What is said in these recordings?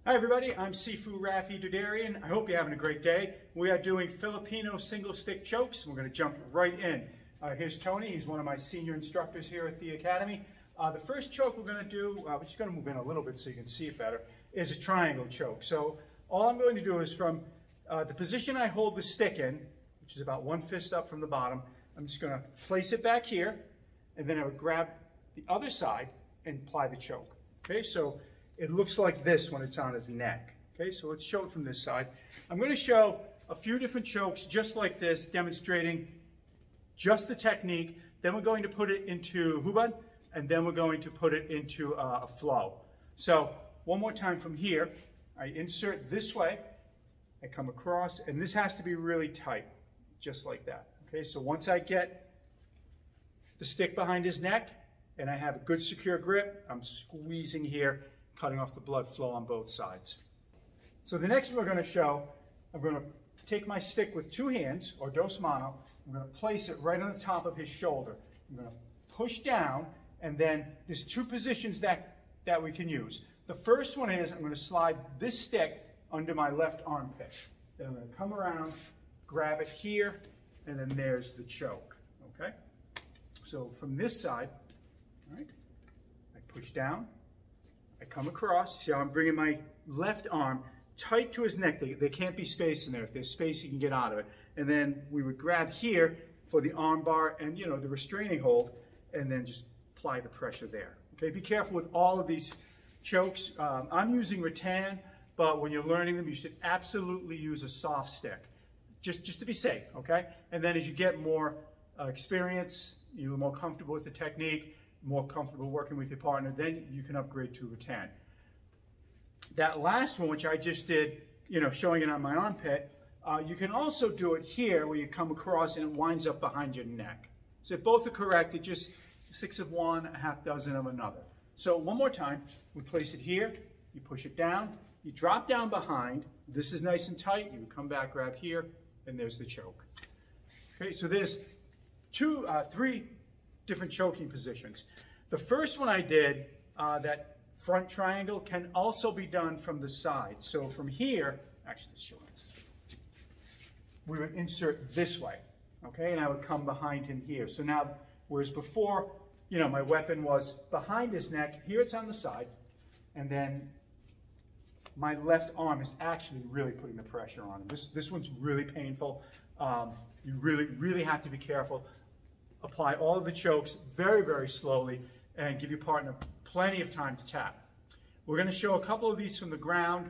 Hi everybody, I'm Sifu Rafi Dudarian. I hope you're having a great day. We are doing Filipino single stick chokes. We're going to jump right in. Here's Tony, he's one of my senior instructors here at the Academy. The first choke we're going to do, we're just going to move in a little bit so you can see it better, is a triangle choke. So all I'm going to do is from the position I hold the stick in, which is about one fist up from the bottom, I'm just going to place it back here, and then I would grab the other side and apply the choke. Okay, so it looks like this when it's on his neck. Okay, so let's show it from this side. I'm going to show a few different chokes just like this, demonstrating just the technique. Then we're going to put it into hubad, and then we're going to put it into a flow. So one more time from here, I insert this way, I come across, and this has to be really tight, just like that. Okay, so once I get the stick behind his neck, and I have a good secure grip, I'm squeezing here, cutting off the blood flow on both sides. So the next one we're going to show, I'm going to take my stick with two hands, or dos mano, I'm going to place it right on the top of his shoulder. I'm going to push down, and then there's two positions that we can use. The first one is I'm going to slide this stick under my left armpit. Then I'm going to come around, grab it here, and then there's the choke. Okay? So from this side, all right, I push down, I come across, see how I'm bringing my left arm tight to his neck. There can't be space in there. If there's space, you can get out of it. And then we would grab here for the arm bar and, you know, the restraining hold, and then just apply the pressure there. Okay, be careful with all of these chokes. I'm using rattan, but when you're learning them, you should absolutely use a soft stick, just to be safe, okay? And then as you get more experience, you're more comfortable with the technique, more comfortable working with your partner, then you can upgrade to rattan. That last one, which I just did, you know, showing it on my armpit, you can also do it here where you come across and it winds up behind your neck. So if both are correct, it's just 6 of one, a half dozen of another. So one more time, we place it here, you push it down, you drop down behind, this is nice and tight, you come back, grab here, and there's the choke. Okay, so there's three different choking positions. The first one I did, that front triangle, can also be done from the side. So from here, actually let's show this. We would insert this way, okay, and I would come behind him here. So now, whereas before, you know, my weapon was behind his neck, here it's on the side, and then my left arm is actually really putting the pressure on him. This one's really painful. You really have to be careful. Apply all of the chokes very, very slowly and give your partner plenty of time to tap. We're going to show a couple of these from the ground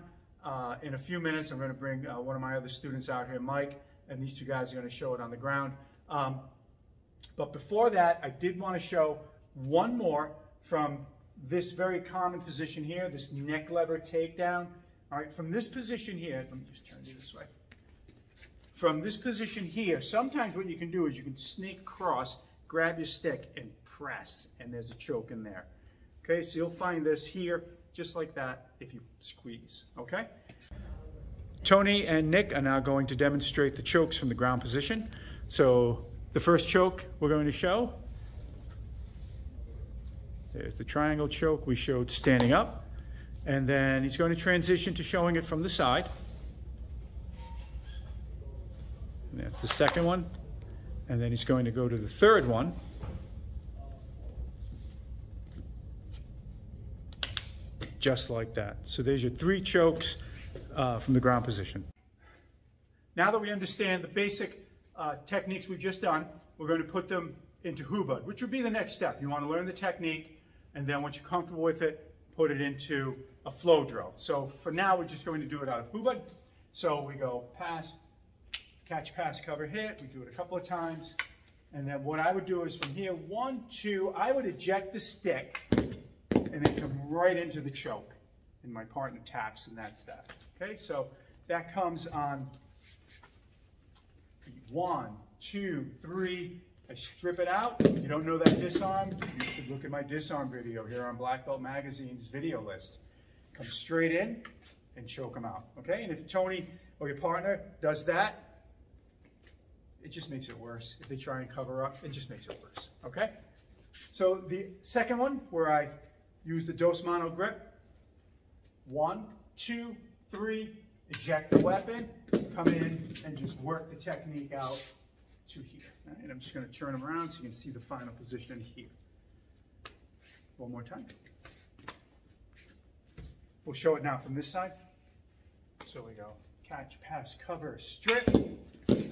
in a few minutes. I'm going to bring one of my other students out here, Mike, and these two guys are going to show it on the ground. But before that, I did want to show one more from this very common position here, this neck lever takedown. All right, from this position here, let me just turn you this way. From this position here, sometimes what you can do is you can snake across, grab your stick, and press, and there's a choke in there. Okay, so you'll find this here, just like that, if you squeeze, okay? Tony and Nick are now going to demonstrate the chokes from the ground position. So the first choke we're going to show, there's the triangle choke we showed standing up, and then he's going to transition to showing it from the side. And that's the second one. And then he's going to go to the third one. Just like that. So there's your three chokes from the ground position. Now that we understand the basic techniques we've just done, we're going to put them into hubad, which would be the next step. You want to learn the technique, and then once you're comfortable with it, put it into a flow drill. So for now, we're just going to do it out of hubad. So we go pass, catch, pass, cover, hit. We do it a couple of times. And then what I would do is from here, 1, 2, I would eject the stick and then come right into the choke. And my partner taps, and that's that. Okay, so that comes on 1, 2, 3. I strip it out. If you don't know that disarm, you should look at my disarm video here on Black Belt Magazine's video list. Come straight in and choke them out. Okay, and if Tony or your partner does that, it just makes it worse. If they try and cover up, it just makes it worse, okay? So the second one, where I use the dos mano grip, 1, 2, 3, eject the weapon, come in and just work the technique out to here. All right, I'm just going to turn them around so you can see the final position here. One more time. We'll show it now from this side. So we go catch, pass, cover, strip,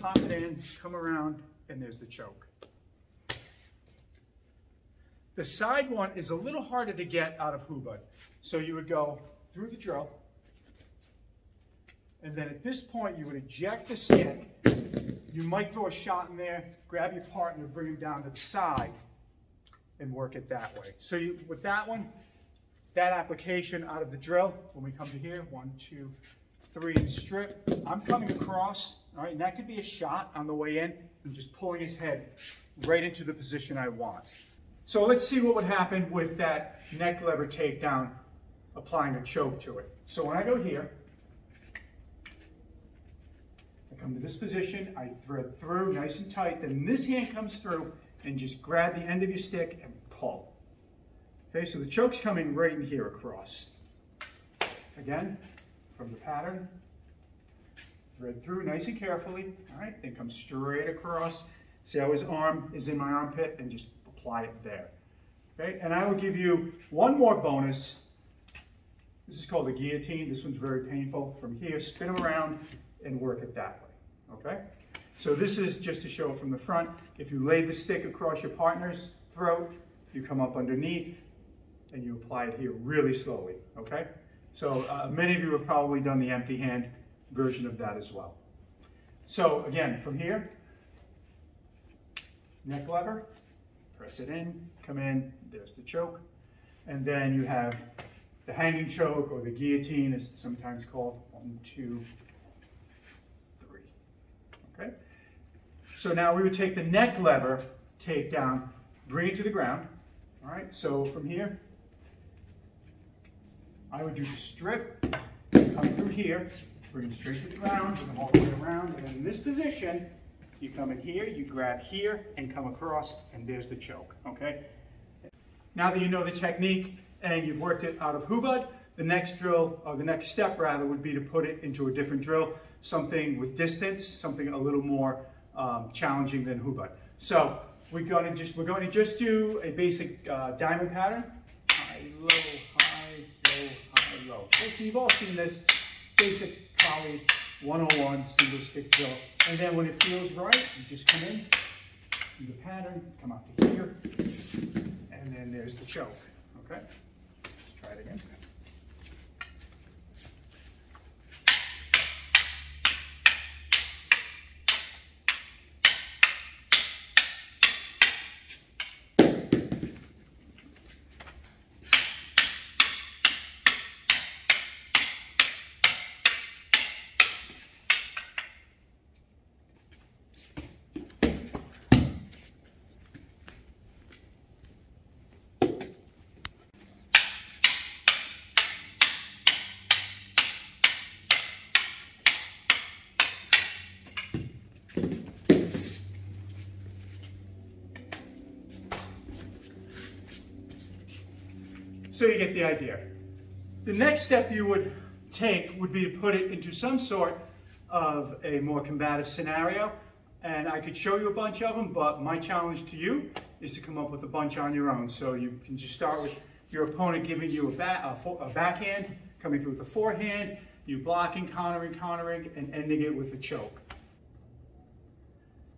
pop it in, come around, and there's the choke. The side one is a little harder to get out of Hubud. So you would go through the drill, and then at this point you would eject the stick. You might throw a shot in there, grab your partner, bring him down to the side, and work it that way. So with that one, that application out of the drill, when we come to here, 1, 2, 3, and strip, I'm coming across, all right, and that could be a shot on the way in, and just pulling his head right into the position I want. So let's see what would happen with that neck lever takedown, applying a choke to it. So when I go here, I come to this position, I thread through nice and tight, then this hand comes through and just grab the end of your stick and pull. Okay, so the choke's coming right in here across. Again, from the pattern, thread through nice and carefully, all right, then come straight across. See how his arm is in my armpit, and just apply it there. Okay, and I will give you one more bonus. This is called a guillotine. This one's very painful. From here, spin him around and work it that way. Okay, so this is just to show it from the front. If you lay the stick across your partner's throat, you come up underneath and you apply it here really slowly. Okay, so many of you have probably done the empty hand version of that as well. So again, from here, neck lever, press it in, come in, there's the choke. And then you have the hanging choke, or the guillotine as it's sometimes called. 1, 2, 3. Okay? So now we would take the neck lever, take down, bring it to the ground. All right, so from here, I would do the strip, come through here, bring it straight to the ground, bring them all the way around, and in this position, you come in here, you grab here, and come across, and there's the choke, okay? Now that you know the technique, and you've worked it out of Hubud, the next drill, or the next step rather, would be to put it into a different drill, something with distance, something a little more challenging than Hubud. So we're going to just do a basic diamond pattern, high, low, high, low, high, low. Okay, so you've all seen this basic Kali 101 single stick drill. And then when it feels right, you just come in, do the pattern, come out to here, and then there's the choke, okay? Let's try it again. So you get the idea. The next step you would take would be to put it into some sort of a more combative scenario. And I could show you a bunch of them, but my challenge to you is to come up with a bunch on your own. So you can just start with your opponent giving you a backhand, coming through with a forehand, you blocking, countering, and ending it with a choke.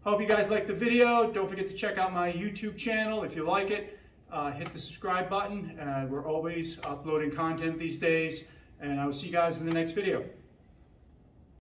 Hope you guys liked the video. Don't forget to check out my YouTube channel if you like it. Hit the subscribe button. We're always uploading content these days, and I will see you guys in the next video.